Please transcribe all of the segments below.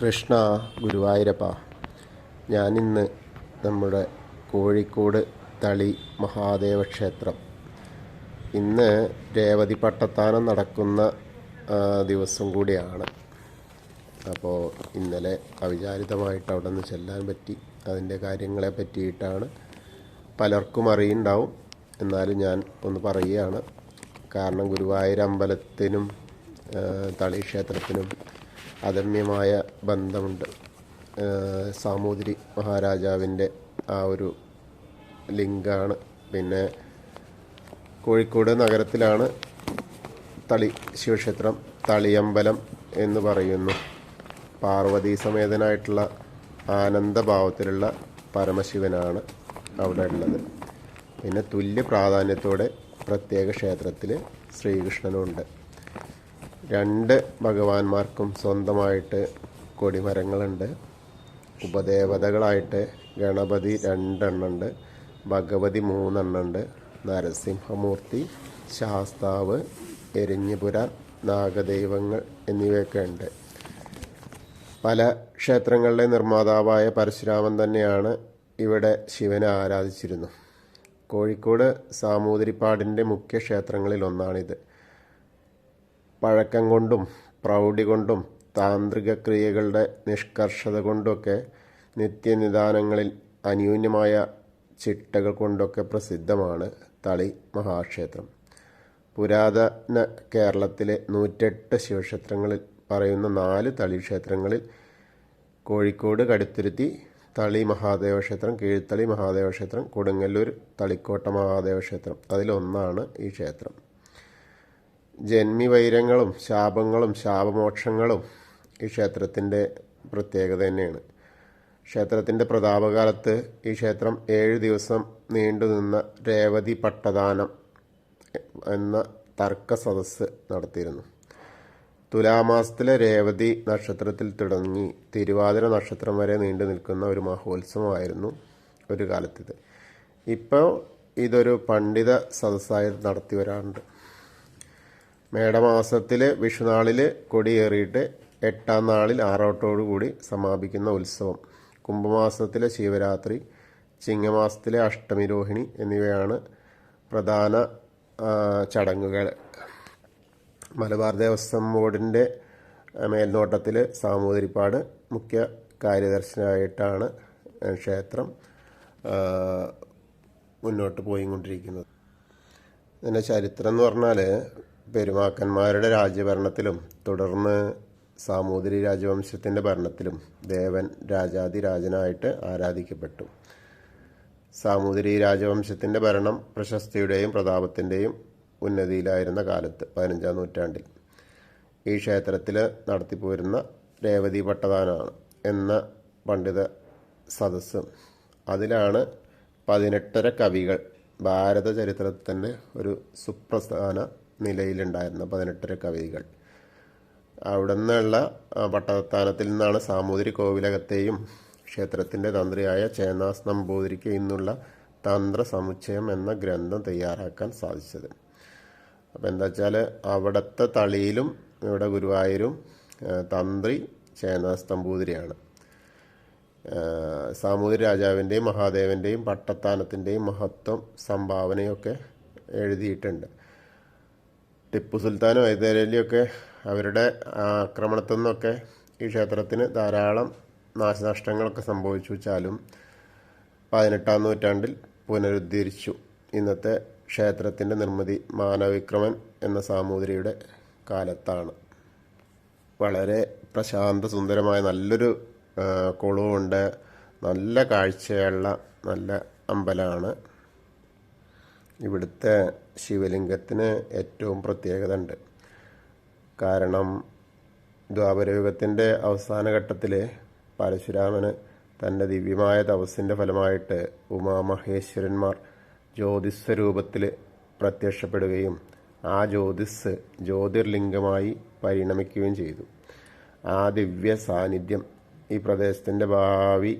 കൃഷ്ണ ഗുരുവായൂരപ്പ. ഞാനിന്ന് നമ്മുടെ കോഴിക്കോട് തളി മഹാദേവ ക്ഷേത്രം, ഇന്ന് രേവതി പട്ടത്താനം നടക്കുന്ന ദിവസം കൂടിയാണ്. അപ്പോൾ ഇന്നലെ അവിചാരിതമായിട്ട് അവിടെ നിന്ന് ചെല്ലാൻ പറ്റി. അതിൻ്റെ കാര്യങ്ങളെ പറ്റിയിട്ടാണ് പലർക്കും അറിയുണ്ടാവും, എന്നാലും ഞാൻ ഒന്ന് പറയുകയാണ്. കാരണം ഗുരുവായൂർ അമ്പലത്തിനും തളി ക്ഷേത്രത്തിനും അദമ്യമായ ബന്ധമുണ്ട്. സാമൂതിരി മഹാരാജാവിൻ്റെ ആ ഒരു ലിങ്കാണ്. പിന്നെ കോഴിക്കോട് നഗരത്തിലാണ് തളി ശിവക്ഷേത്രം. തളിയമ്പലം എന്ന് പറയുന്നു. പാർവതീ സമേതനായിട്ടുള്ള ആനന്ദഭാവത്തിലുള്ള പരമശിവനാണ് അവിടെ ഉള്ളത്. പിന്നെ തുല്യ പ്രാധാന്യത്തോടെ പ്രത്യേക ക്ഷേത്രത്തിൽ ശ്രീകൃഷ്ണനുണ്ട്. രണ്ട് ഭഗവാന്മാർക്കും സ്വന്തമായിട്ട് കൊടിമരങ്ങളുണ്ട്. ഉപദേവതകളായിട്ട് ഗണപതി 2 എണ്ണമുണ്ട്, ഭഗവതി 3 എണ്ണമുണ്ട്, നരസിംഹമൂർത്തി, ശാസ്താവ്, എരിഞ്ഞിപുര, നാഗദൈവങ്ങൾ എന്നിവയൊക്കെ ഉണ്ട്. പല ക്ഷേത്രങ്ങളുടെ നിർമ്മാതാവായ പരശുരാമൻ തന്നെയാണ് ഇവിടെ ശിവനെ ആരാധിച്ചിരുന്നു. കോഴിക്കോട് സാമൂതിരിപ്പാടിൻ്റെ മുഖ്യ ക്ഷേത്രങ്ങളിൽ ഒന്നാണിത്. പഴക്കം കൊണ്ടും പ്രൗഢി കൊണ്ടും താന്ത്രിക ക്രിയകളുടെ നിഷ്കർഷത കൊണ്ടൊക്കെ നിത്യനിദാനങ്ങളിൽ അന്യൂന്യമായ ചിട്ടകൾ കൊണ്ടൊക്കെ പ്രസിദ്ധമാണ് തളി മഹാക്ഷേത്രം. പുരാതന കേരളത്തിലെ 108 ശിവക്ഷേത്രങ്ങളിൽ പറയുന്ന 4 തളി ക്ഷേത്രങ്ങളിൽ കോഴിക്കോട് കടുത്തുരുത്തി തളി മഹാദേവ ക്ഷേത്രം, കീഴ്ത്തളി മഹാദേവ ക്ഷേത്രം, കൊടുങ്ങല്ലൂർ തളിക്കോട്ട മഹാദേവ ക്ഷേത്രം, അതിലൊന്നാണ് ഈ ക്ഷേത്രം. ജന്മിവൈരങ്ങളും ശാപങ്ങളും ശാപമോക്ഷങ്ങളും ഈ ക്ഷേത്രത്തിൻ്റെ പ്രത്യേകത തന്നെയാണ്. ക്ഷേത്രത്തിൻ്റെ പ്രതാപകാലത്ത് ഈ ക്ഷേത്രം 7 ദിവസം നീണ്ടുനിന്ന രേവതി പട്ടദാനം എന്ന തർക്ക സദസ്സ് നടത്തിയിരുന്നു. തുലാമാസത്തിലെ രേവതി നക്ഷത്രത്തിൽ തുടങ്ങി തിരുവാതിര നക്ഷത്രം വരെ നീണ്ടു നിൽക്കുന്ന ഒരു മഹോത്സവമായിരുന്നു ഒരു കാലത്തിത്. ഇപ്പോൾ ഇതൊരു പണ്ഡിത സദസ്സായി നടത്തി വരാറുണ്ട്. മേടമാസത്തിൽ വിഷുനാളിൽ കൊടിയേറിയിട്ട് 8-ാം നാളിൽ ആറോട്ടോടുകൂടി സമാപിക്കുന്ന ഉത്സവം. കുംഭമാസത്തിലെ ശിവരാത്രി, ചിങ്ങമാസത്തിലെ അഷ്ടമി രോഹിണി എന്നിവയാണ് പ്രധാന ചടങ്ങുകൾ. മലബാർ ദേവസ്വം ബോർഡിൻ്റെ മേൽനോട്ടത്തിൽ സാമൂതിരിപ്പാട് മുഖ്യ കാര്യദർശനായിട്ടാണ് ക്ഷേത്രം മുന്നോട്ട് പോയിക്കൊണ്ടിരിക്കുന്നത്. ഇതിൻ്റെ ചരിത്രം എന്ന് പറഞ്ഞാൽ, പെരുമാക്കന്മാരുടെ രാജ്യഭരണത്തിലും തുടർന്ന് സാമൂതിരി രാജവംശത്തിൻ്റെ ഭരണത്തിലും ദേവൻ രാജാതിരാജനായിട്ട് ആരാധിക്കപ്പെട്ടു. സാമൂതിരി രാജവംശത്തിൻ്റെ ഭരണം പ്രശസ്തിയുടെയും പ്രതാപത്തിൻ്റെയും ഉന്നതിയിലായിരുന്ന കാലത്ത് 15-ാം നൂറ്റാണ്ടിൽ ഈ ക്ഷേത്രത്തിൽ നടത്തിപ്പോരുന്ന രേവതി പട്ടദാനാണ് എന്ന പണ്ഡിത സദസ്സ്. അതിലാണ് 18 കവികൾ, ഭാരത ചരിത്രത്തിൻ്റെ ഒരു സുപ്രധാന നിലയിലുണ്ടായിരുന്ന 18 കവികൾ. അവിടെ നിന്നുള്ള പട്ടസ്ഥാനത്തിൽ നിന്നാണ് സാമൂതിരി കോവിലകത്തെയും ക്ഷേത്രത്തിൻ്റെ തന്ത്രിയായ ചേന്നാസ് നമ്പൂതിരിക്ക് ഇന്നുള്ള തന്ത്ര സമുച്ചയം എന്ന ഗ്രന്ഥം തയ്യാറാക്കാൻ സാധിച്ചത്. അപ്പം എന്താ വെച്ചാൽ, അവിടുത്തെ തളിയിലും ഇവിടെ ഗുരുവായൂരും തന്ത്രി ചേന്നാസ് നമ്പൂതിരിയാണ്. സാമൂതിരി രാജാവിൻ്റെയും മഹാദേവൻ്റെയും പട്ടത്താനത്തിൻ്റെയും മഹത്വം സംഭാവനയൊക്കെ എഴുതിയിട്ടുണ്ട്. ടിപ്പു സുൽത്താനും ഹൈദരലിയൊക്കെ അവരുടെ ആക്രമണത്തിൽ നിന്നൊക്കെ ഈ ക്ഷേത്രത്തിന് ധാരാളം നാശനഷ്ടങ്ങളൊക്കെ സംഭവിച്ചു വെച്ചാലും 18-ാം നൂറ്റാണ്ടിൽ പുനരുദ്ധരിച്ചു. ഇന്നത്തെ ക്ഷേത്രത്തിൻ്റെ നിർമ്മിതി മാനവിക്രമൻ എന്ന സാമൂതിരിയുടെ കാലത്താണ്. വളരെ പ്രശാന്ത സുന്ദരമായ നല്ലൊരു കുളവുണ്ട്. നല്ല കാഴ്ചയുള്ള നല്ല അമ്പലമാണ്. ഇവിടുത്തെ ശിവലിംഗത്തിന് ഏറ്റവും പ്രത്യേകത ഉണ്ട്. കാരണം ദ്വാപരയുഗത്തിൻ്റെ അവസാന ഘട്ടത്തിൽ പരശുരാമന് തൻ്റെ ദിവ്യമായ തപസ്സിൻ്റെ ഫലമായിട്ട് ഉമാമഹേശ്വരന്മാർ ജ്യോതിസ് രൂപത്തിൽ പ്രത്യക്ഷപ്പെടുകയും ആ ജ്യോതിസ് ജ്യോതിർലിംഗമായി പരിണമിക്കുകയും ചെയ്തു. ആ ദിവ്യ സാന്നിധ്യം ഈ പ്രദേശത്തിൻ്റെ ഭാവി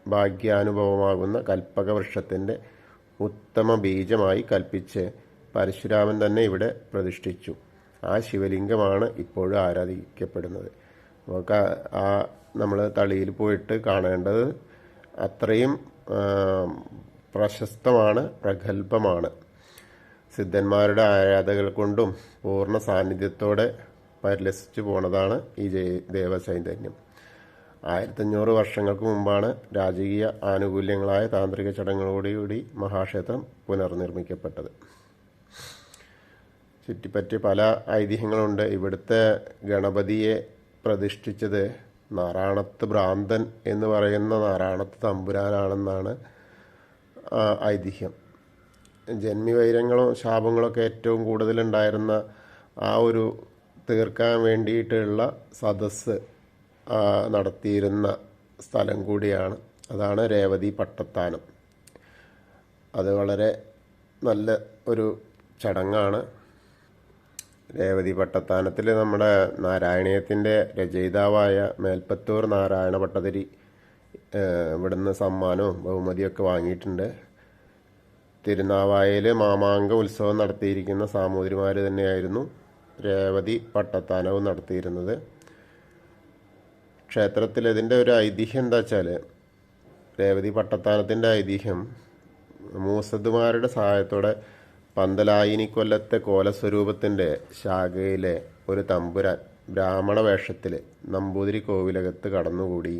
ഭാഗ്യാനുഭവമാകുന്ന കൽപ്പകവൃക്ഷത്തിൻ്റെ ഉത്തമ ബീജമായി കൽപ്പിച്ച് പരശുരാമൻ തന്നെ ഇവിടെ പ്രതിഷ്ഠിച്ചു. ആ ശിവലിംഗമാണ് ഇപ്പോഴും ആരാധിക്കപ്പെടുന്നത്. നമുക്ക് ആ നമ്മൾ തളിയിൽ പോയിട്ട് കാണേണ്ടത് അത്രയും പ്രശസ്തമാണ്, പ്രഗത്ഭമാണ്. സിദ്ധന്മാരുടെ ആരാധകൾ കൊണ്ടും പൂർണ്ണ സാന്നിധ്യത്തോടെ പരിലസിച്ചു പോണതാണ് ഈ ദേവചൈതന്യം. 1500 വർഷങ്ങൾക്ക് മുമ്പാണ് രാജകീയ ആനുകൂല്യങ്ങളായ താന്ത്രിക ചടങ്ങുകളോടുകൂടി മഹാക്ഷേത്രം പുനർനിർമ്മിക്കപ്പെട്ടത്. ചുറ്റിപ്പറ്റി പല ഐതിഹ്യങ്ങളുണ്ട്. ഇവിടുത്തെ ഗണപതിയെ പ്രതിഷ്ഠിച്ചത് നാറാണത്ത് ഭ്രാന്തൻ എന്ന് പറയുന്ന നാറാണത്ത് തമ്പുരാനാണെന്നാണ് ഐതിഹ്യം. ജന്മിവൈരങ്ങളും ശാപങ്ങളൊക്കെ ഏറ്റവും കൂടുതലുണ്ടായിരുന്ന ആ ഒരു തീർക്കാൻ വേണ്ടിയിട്ടുള്ള സദസ്സ് നടത്തിയിരുന്ന സ്ഥലം കൂടിയാണ്. അതാണ് രേവതി പട്ടത്താനം. അത് വളരെ നല്ല ഒരു ചടങ്ങാണ്. രേവതി പട്ടത്താനത്തിൽ നമ്മുടെ നാരായണീയത്തിൻ്റെ രചയിതാവായ മേൽപ്പത്തൂർ നാരായണ ഭട്ടതിരി ഇവിടുന്ന് സമ്മാനവും ബഹുമതിയൊക്കെ വാങ്ങിയിട്ടുണ്ട്. തിരുനാവായയിൽ മാമാങ്ക ഉത്സവം നടത്തിയിരിക്കുന്ന സാമൂതിരിമാർ തന്നെയായിരുന്നു രേവതി പട്ടത്താനവും നടത്തിയിരുന്നത്. ക്ഷേത്രത്തിൽ ഇതിൻ്റെ ഒരു ഐതിഹ്യം എന്താ വെച്ചാൽ, രേവതി പട്ടത്താനത്തിൻ്റെ ഐതിഹ്യം മൂസദ്മാരുടെ സഹായത്തോടെ പന്തലായിനി കൊല്ലത്തെ കോലസ്വരൂപത്തിൻ്റെ ശാഖയിലെ ഒരു തമ്പുരാൻ ബ്രാഹ്മണ വേഷത്തിൽ നമ്പൂതിരി കോവിലകത്ത് കടന്നുകൂടി.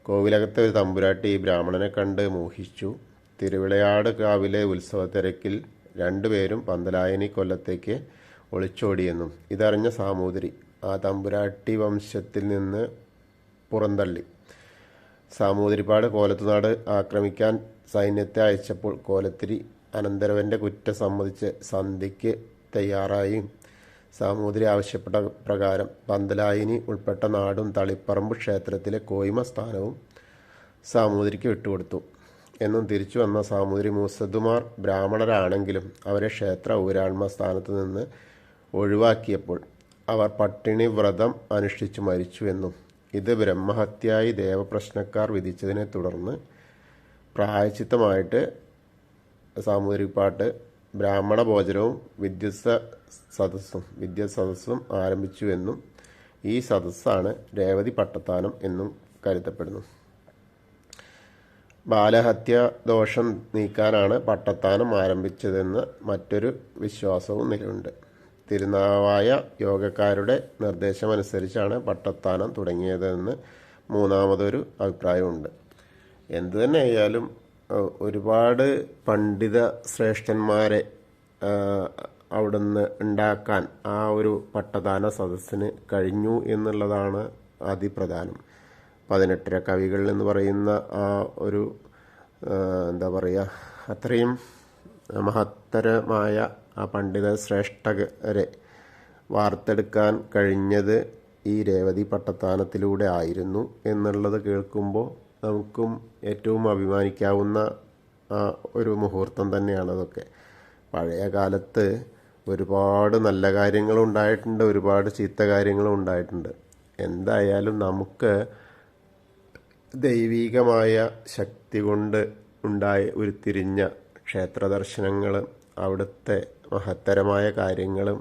കോവിലകത്തെ ഒരു തമ്പുരാട്ടി ഈ ബ്രാഹ്മണനെ കണ്ട് മോഹിച്ചു. തിരുവിളയാട് കാവിലെ ഉത്സവത്തിരക്കിൽ രണ്ടുപേരും പന്തലായനി കൊല്ലത്തേക്ക് ഒളിച്ചോടിയെന്നും ഇതറിഞ്ഞ സാമൂതിരി ആ തമ്പുരാട്ടി വംശത്തിൽ നിന്ന് പുറന്തള്ളി. സാമൂതിരിപ്പാട് കോലത്തുനാട് ആക്രമിക്കാൻ സൈന്യത്തെ അയച്ചപ്പോൾ കോലത്തിരി അനന്തരവൻ്റെ കുറ്റം സമ്മതിച്ച് സന്ധിക്ക് തയ്യാറായി. സാമൂതിരി ആവശ്യപ്പെട്ട പ്രകാരം പന്തലായിനി ഉൾപ്പെട്ട നാടും തളിപ്പറമ്പ് ക്ഷേത്രത്തിലെ കോയ്മ സ്ഥാനവും സാമൂതിരിക്ക് വിട്ടുകൊടുത്തു. എന്നും തിരിച്ചു വന്ന സാമൂതിരി മൂസദ്മാർ ബ്രാഹ്മണരാണെങ്കിലും അവരെ ക്ഷേത്ര ഊരാൺമ സ്ഥാനത്ത് നിന്ന് ഒഴിവാക്കിയപ്പോൾ അവർ പട്ടിണി വ്രതം അനുഷ്ഠിച്ചു മരിച്ചു എന്നും ഇത് ബ്രഹ്മഹത്യായി ദേവപ്രശ്നക്കാർ വിധിച്ചതിനെ തുടർന്ന് പ്രായച്ചിത്തമായിട്ട് സാമൂതിരിപ്പാട്ട് ബ്രാഹ്മണ ഭോജനവും വിദ്യുത് സദസ്സും ആരംഭിച്ചുവെന്നും ഈ സദസ്സാണ് രേവതി പട്ടത്താനം എന്നും കരുതപ്പെടുന്നു. ബാലഹത്യ ദോഷം നീക്കാനാണ് പട്ടത്താനം ആരംഭിച്ചതെന്ന് മറ്റൊരു വിശ്വാസവും നിലവിലുണ്ട്. തിരുനാവായ യോഗക്കാരുടെ നിർദ്ദേശമനുസരിച്ചാണ് പട്ടത്താനം തുടങ്ങിയതെന്ന് മൂന്നാമതൊരു അഭിപ്രായമുണ്ട്. എന്തു തന്നെ ആയാലും ഒരുപാട് പണ്ഡിത ശ്രേഷ്ഠന്മാരെ അവിടുന്ന് ഉണ്ടാക്കാൻ ആ ഒരു പട്ടത്താന സദസ്സിന് കഴിഞ്ഞു എന്നുള്ളതാണ് അതിപ്രധാനം. 18 കവികൾ എന്ന് പറയുന്ന ആ ഒരു എന്താ പറയുക, അത്രയും മഹത്തരമായ ആ പണ്ഡിത ശ്രേഷ്ഠരെ വാർത്തെടുക്കാൻ കഴിഞ്ഞത് ഈ രേവതി പട്ടത്താനത്തിലൂടെ ആയിരുന്നു എന്നുള്ളത് കേൾക്കുമ്പോൾ നമുക്കും ഏറ്റവും അഭിമാനിക്കാവുന്ന ഒരു മുഹൂർത്തം തന്നെയാണ് അതൊക്കെ. പഴയ കാലത്ത് ഒരുപാട് നല്ല കാര്യങ്ങളും ഉണ്ടായിട്ടുണ്ട്, ഒരുപാട് ചീത്ത കാര്യങ്ങളും ഉണ്ടായിട്ടുണ്ട്. എന്തായാലും നമുക്ക് ദൈവികമായ ശക്തി കൊണ്ട് ഉരുത്തിരിഞ്ഞ ക്ഷേത്ര ദർശനങ്ങളും അവിടുത്തെ മഹത്തരമായ കാര്യങ്ങളും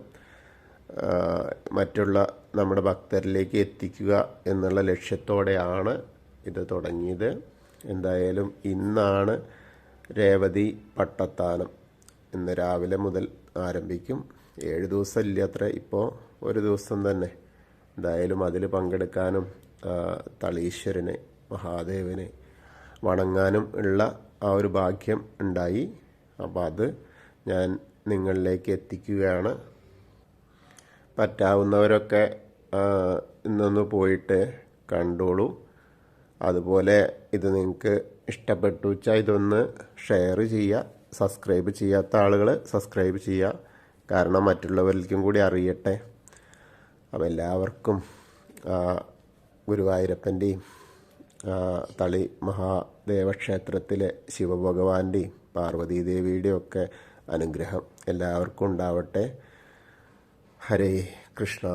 മറ്റുള്ള നമ്മുടെ ഭക്തരിലേക്ക് എത്തിക്കുക എന്നുള്ള ലക്ഷ്യത്തോടെയാണ് ഇത് തുടങ്ങിയത്. എന്തായാലും ഇന്നാണ് രേവതി പട്ടത്താനം. ഇന്ന് രാവിലെ മുതൽ ആരംഭിക്കും. 7 ദിവസം ഇല്ല അത്ര, ഇപ്പോൾ ഒരു ദിവസം തന്നെ. എന്തായാലും അതിൽ പങ്കെടുക്കാനും തളീശ്വരനെ മഹാദേവനെ വണങ്ങാനും ഉള്ള ആ ഒരു ഭാഗ്യം ഉണ്ടായി. അപ്പോൾ അത് ഞാൻ നിങ്ങളിലേക്ക് എത്തിക്കുകയാണ്. പറ്റാവുന്നവരൊക്കെ ഇന്നൊന്ന് പോയിട്ട് കണ്ടോളൂ. അതുപോലെ ഇത് നിങ്ങൾക്ക് ഇഷ്ടപ്പെട്ടു വെച്ചാൽ ഇതൊന്ന് ഷെയർ ചെയ്യുക. സബ്സ്ക്രൈബ് ചെയ്യാത്ത ആളുകൾ സബ്സ്ക്രൈബ് ചെയ്യുക, കാരണം മറ്റുള്ളവരിലേക്കും കൂടി അറിയട്ടെ. അപ്പോൾ എല്ലാവർക്കും ഗുരുവായൂരപ്പൻ്റെയും തളി മഹാദേവക്ഷേത്രത്തിലെ ശിവഭഗവാന്റെയും പാർവതീദേവിയുടെയും ഒക്കെ അനുഗ്രഹം എല്ലാവർക്കും ഉണ്ടാവട്ടെ. ഹരേ കൃഷ്ണ.